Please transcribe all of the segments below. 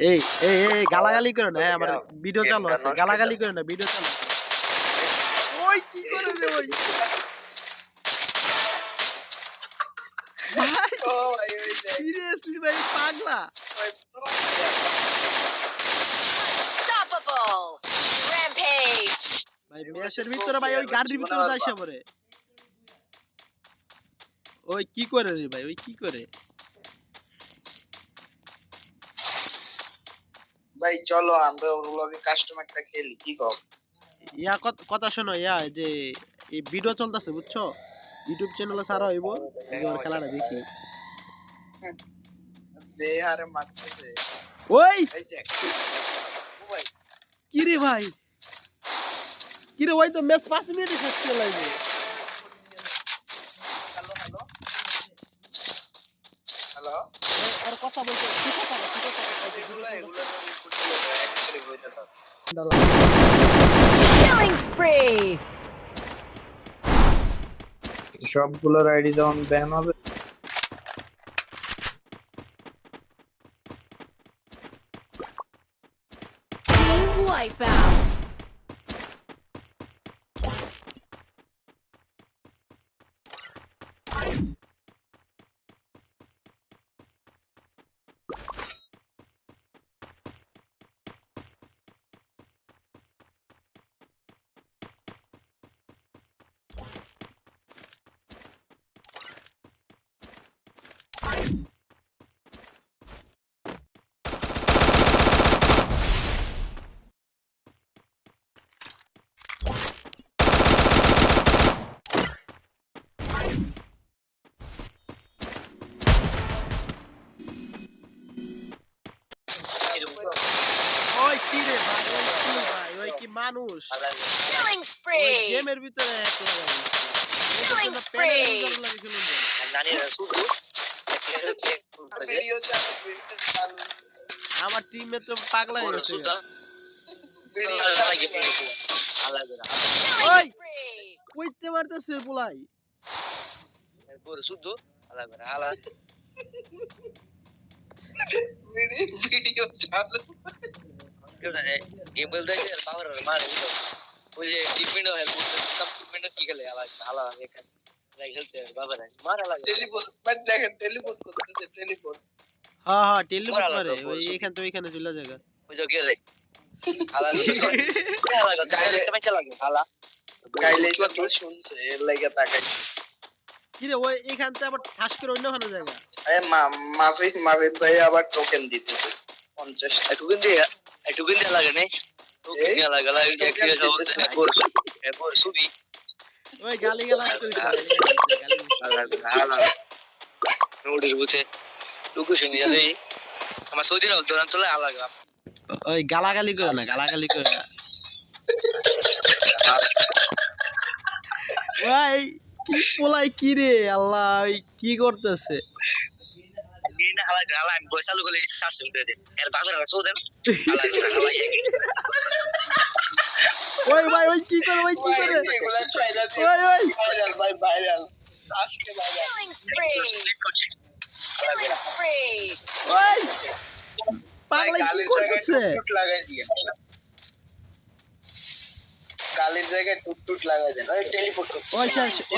এই এই এই গালাগালি করো না, আমার ভিডিও চালু আছে, গালাগালি করো না, ভিডিও চালু আছে। ওই কি করে রে ওই সিরিয়াসলি ভাই পাগলা। ভাই ম্যাচের ভিতরে ভাই ওই গাড়ির ভিতরে দাইছে পরে ওই কি করে রে ভাই, ওই কি করে ভাই? চলো আমরা ওর লগে কাস্টমারটা খেলি, কি কও? ইয়া কথা শোনো, ইয়া যে এই ভিডিও চলতেছে বুঝছো, ইউটিউব চ্যানেলে সারা হইব, এবার খেলাটা দেখি। দে আরে মারতেছে ওই এই যে ও ভাই কি রে ভাই, কি রে ওই তো ম্যাচ 5 মিনিটে শেষ করে লাগবে। হ্যালো হ্যালো হ্যালো আর কথা বলতে কি কথা এগুলা এগুলা ফুটবল একসাথে হইতা থাকে। Killing spree! সবগুলোর আইডি যখন ব্যান হবে Team wipeout! ওই কি রে ভাই, ওই কি ভাই, ওই কি মানুষ Killing ওই spree! গেমের ভিতরে এক লাগাই Killing spree! ভিডিও চালু আমার টিমে তো পাগলা হয়ে গেছে। Killing Oi! spree! কইতে মারতেছে বলাই ভিডিও চালু টেলিফোন মানে দেখেন টেলিফোন করতেছে টেলিফোন হ্যাঁ হ্যাঁ টেলিপোর্ট করে ওই এখান থেকে ওইখানে চলে যাবে। গাইলে কথা শুনছে এর লাগা তাকাই। কি রে ওই এখান থেকে আবার ঠাস করে অন্য কোনো জায়গা। আরে মাফিক ভাই আবার টোকেন দিতেছে 50 ওই গালি গালাজ করিস না, ওই গালাগালি করে না, গালাগালি করে না। ওই কি পোলাই কি রে আল্লাহ, ওই কি করতেছে ওই ভাই, ওই কি করে, ওই কি করে, ওই ওই ভাইরাল আজকে viral Killing spree! Killing spree! ওই পাগলা কি করতেছে লাগাই দিয়ে কালির জায়গায় টুট লাগাই দেন। ওই টেলিপোর্ট করতেছে,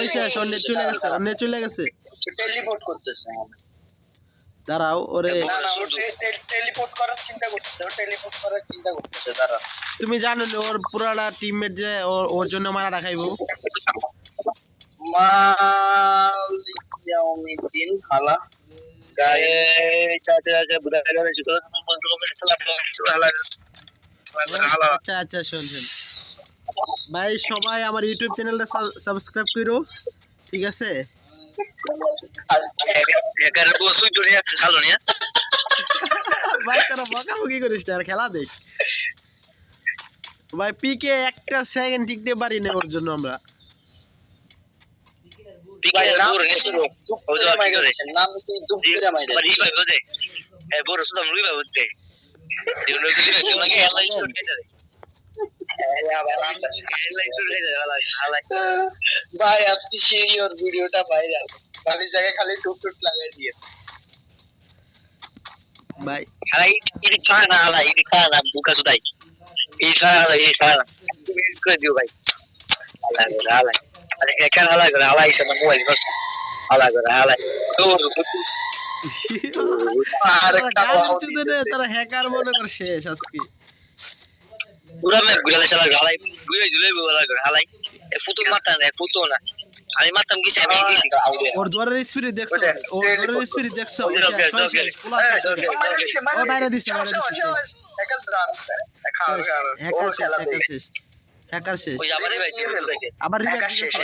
ওই শেষ অন্য চলে গেছে, অন্য চলে গেছে। টেলিপোর্ট করতেছে। দাঁড়াও ওরে, না না টেলিপোর্ট করার চিন্তা করতেছে দাঁড়া। তুমি জানো না ওর পুরাটা টিমমেট যে ওর জন্য মারা রাখাইবো। মালিয়াউমিদ্দিন খালা আচ্ছা আচ্ছা শোন শোন ভাই, সবাই আমার ইউটিউব চ্যানেলটা সাবস্ক্রাইব করো, ঠিক আছে? ভাই তোরা বকাবকি করিস না, আর খেলা দেখ ভাই। পিকে একটা সেকেন্ড টিকতে পারি না ওর জন্য আমরা। ভাই আজকে সিরিয়র ভিডিওটা ভাইরাল। বাড়ির জায়গায় খালি টুক টুক লাগাই দিয়ে ভাই হালাই ইডি খানা হালাই ইডি খানা বুকা সুদাই এই খানা তুমি করে দিও ভাই হালাই হালাই আরে একান হালাই করে হালাই সে মোবাইল কর হালাই করে হালাই তো আরে তারা হ্যাকার মনে করে শেষ আজকে পুরা মে গুলালে শালা হালাই গুই দিলে বলা করে হালাই এ ফুটো মাথা না ফুটো না আমি মারতাম কি আমি দিছি ওর দুয়ারের স্পিরিট দেখছো ওর দুয়ারের স্পিরিট দেখছো ও বাইরে দিছে হ্যাকার শেষ ওই আবার ভাই আবার রিভাইভ দিতেছে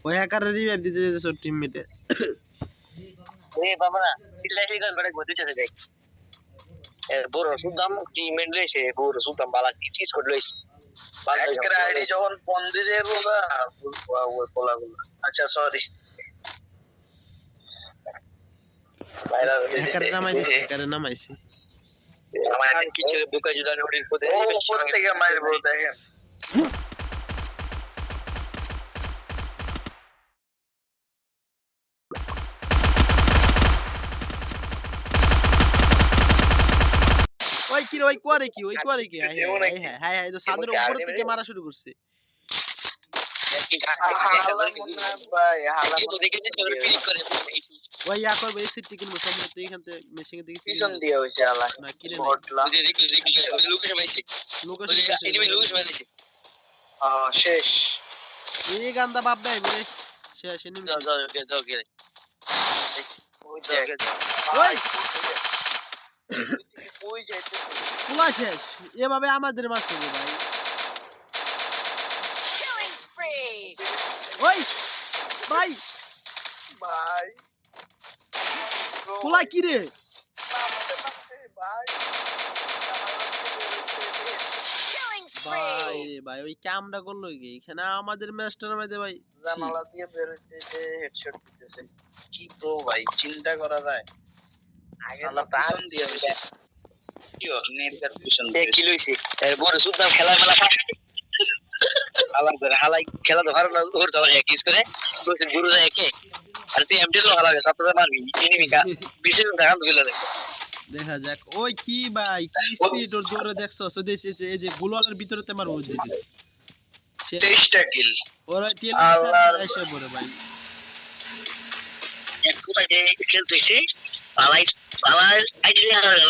ওই হ্যাকার রিভাইভ দিতে দিতেছে ওর টিমমেটে এ বাবা না ইলাইলি গান বড় গদিতেছে দেখ এ বড় সুদাম টিমমেট লইছে বড় সুদাম বালা টিস কোড লইছে একটা আইডি যখন পন্দি দিয়ে বলা ওই বলাগুলো আচ্ছা সরি হ্যাকারের নামাইছে আমার কিছু বুকা জুদা নোটির পদে উপর থেকে মারবো দেখেন ওই কি রে ওই করে কি হ্যাঁ হ্যাঁ তো সাদের উপর থেকে মারা শুরু করছে ভাই হালা কিন্তু দেখেছি তোর পিক করে ওই ইয়া করবে এই সিটি কিনবো সামনে থেকে এখান থেকে মেশিং থেকে পিছন দিয়ে হইছে হালা না কিনে বটলা লোকেশন পাইছি এনিমি লোকেশন পাইছি শেষ এই গান্দা বাপ ভাই রে শেষ এনিমি যাও ওই ওই যাইতে পুরা শেষ এভাবে আমাদের মারছে রে ভাই Killing spree. ওই ভাই ভাই পুরা কি রে ভাই Killing ভাই spree. রে ভাই ওই কামটা করলো কি এখানে আমাদের ম্যাচটার মধ্যে ভাই জানালা দিয়ে বের হইতে হেডশট দিতেছে কি প্রো ভাই চিন্তা করা যায় আগে আল্লাহ প্রাণ দিয়ে হইছে কি ওর নেটকার পিছন এ কি লইছি এর বড় সুদাম খেলা আবার ধরে হালাই খেলা তো ভালো লাগে ওর যাওয়া কিস করে বসে গুরু যায় কে আর তুই এমটি লো হালা তারপরে মারবি এনিমি কা বিশেষ ধান দিল দেখা যাক ওই কি ভাই কি স্পিড ওর জোরে দেখছো সদেশে এই যে গোলালের ভিতরতে মারবো দেখি চেষ্টা কিল ওরা টিএল আল্লাহর এসে পড়ে ভাই এক ফুটাতে খেলতেছে পালাই আইডিয়া হালা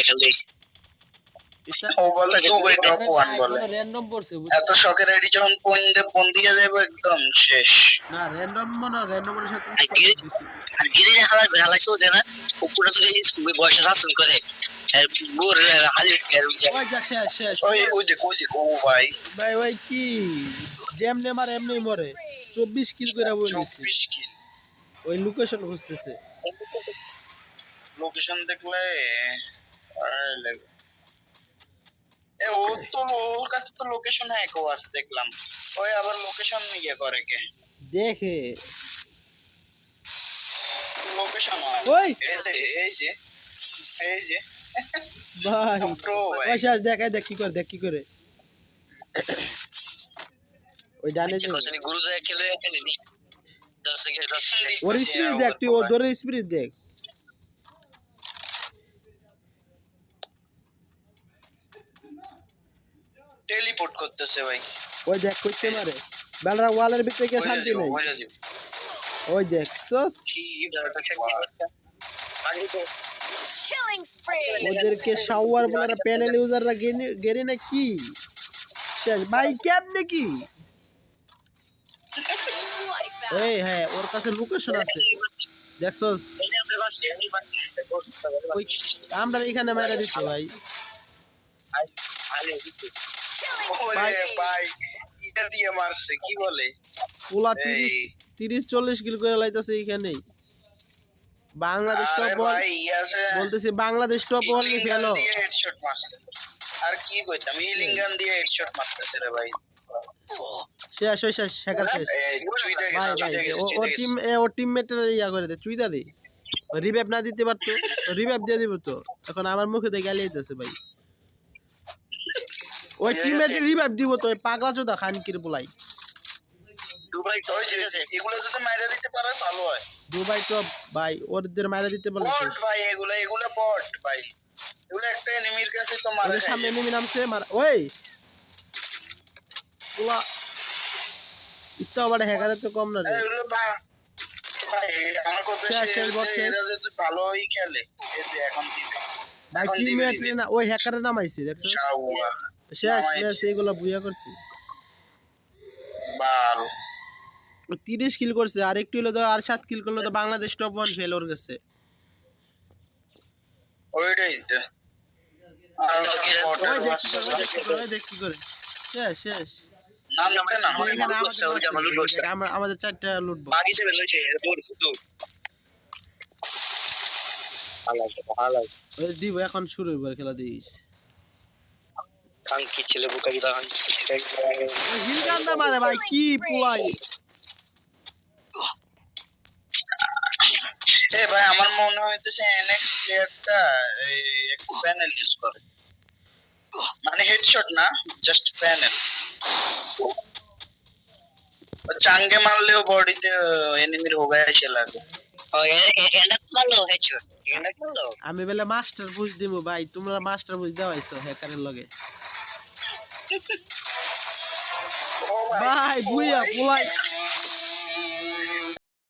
খেলতেছে ও বলে তো ওই টপ 1 বলে র‍্যান্ডম পড়ছে এত শখের আইডি যখন কোন দিয়ে যাবে একদম শেষ না র‍্যান্ডম এর সাথে আর গিরে হালাইছো দেনা উপরে তো এই বয়স শাসন করে আর গোর হালি ওই যাক শেষ ওই যে ও ভাই ভাই ওই কি যেমনে মার এমনি মরে 24 কিল কইরা বলিছি 24 কিল ওই লোকেশন খুঁজতেছে লোকেশন দেখলে আরে লাগে ও তো ওর কাছে তো লোকেশন হ্যাকও আছে দেখলাম ওই আবার লোকেশন ইয়ে করে কে দেখে লোকেশন ওই এই যে ভাই প্রো ভাই ওই শেষ দেখ কি করে ওই ডানে যে কোসনি গুরু যায় খেলেনি 10 থেকে 10 ওর স্পিরিট দেখ তুই ওর দরে স্পিরিট দেখ টেলিপোর্ট করতেছে ভাই ওই দেখ কইতে মারে বেলরা ওয়ালের ভিতরে কে শান্তি নাই ওই দেখছস Killing spree. ওদেরকে শাওয়ার বলার প্যানেল ইউজাররা গেরি না কি শেষ ভাই কেমনে কি Wipe out. এই হ্যাঁ ওর কাছে লোকেশন আছে দেখছস ওই আমরা এখানে মারা দিছি ভাই Killing ওরে spree. ভাই এটা দিয়ে মারছে কি বলে পুলা এই। 30-40 কিল করে লাইতাছে এখানেই বাংলাদেশ আরে টপ বল ভাই আছে বলতেছি বাংলাদেশ টপ বল কি ফেলো দিয়ে হেডশট মারছে আর কি কইতাম ইলিঙ্গান দিয়ে হেডশট মারতেছে রে ভাই শেষ শেখার শেষ এই চুইটা ভাই গেছে ওর টিমমেটের ইয়া করে দে চুইদা দে রিভাইভ না দিতে পারতো রিভাইভ দিয়ে দিব তো এখন আমার মুখে দিয়ে গালি দিতেছে ভাই ওই টিমমেটের রিভাইভ দিব তো ওই পাগলা চোদা খানকির বলাই দুবাই তো এগুলো যদি মাইরা দিতে পারে ভালো হয় দুবাই টপ ভাই ওদের মারা দিতে বলে বট ভাই, এগুলা বট ভাই, এগুলো একটা এনিমির কাছে তো মারা ওদের খায়। সামনে নেমে নামছে ওই ওলা ইত্তা আবার হ্যাকারের তো কম না রে এগুলো ভাই, আমার কথা শেষ বট শেষ। এরা যদি ভালোই খেলে, এই যে এখন দিবে ভাই এখন টিমমেট দিবে। না ওই হ্যাকারে নামাইছে দেখছো শাওয়া, শেষ নামাইছে। ম্যাচ এগুলা বুইয়া করছি বাল 30 কিল করছে আর একটু হলো তো আর 7 কিল করলে তো বাংলাদেশ টপ 1 ফেল ওর কাছে ওইটাই তো। আর বটের ওই দেখি বাচ্চা করে দেখি করে শেষ শেষ নামছে না তো এখানে আমাদের 4টা লুটবো বাকি সে বের হইছে দৌড় দৌড় হালাই ওই দিব এখন শুরু হইবার খেলা দিস কাঙ্কি ছেলে বুকা কি দাঁড়ান হিল গান্দা মারে ভাই কি পুলাই এ ভাই, আমার মনে হইতেছে এনএক্স প্লেয়ারটা এই একটু প্যানেল ইউজ করে, মানে হেডশট না, জাস্ট প্যানেল। চাঙ্গে মারলেও বডিতে এনিমির হোগায় এসে লাগে। ও এন্ড আপ মারলো হেডশট এন্ড আপ মারলো আমি বলে মাস্টার বুঝ দিব ভাই তোমরা মাস্টার বুঝ দেওয়াইছো হ্যাকারের লগে ও ভাই বুইয়া পুলাই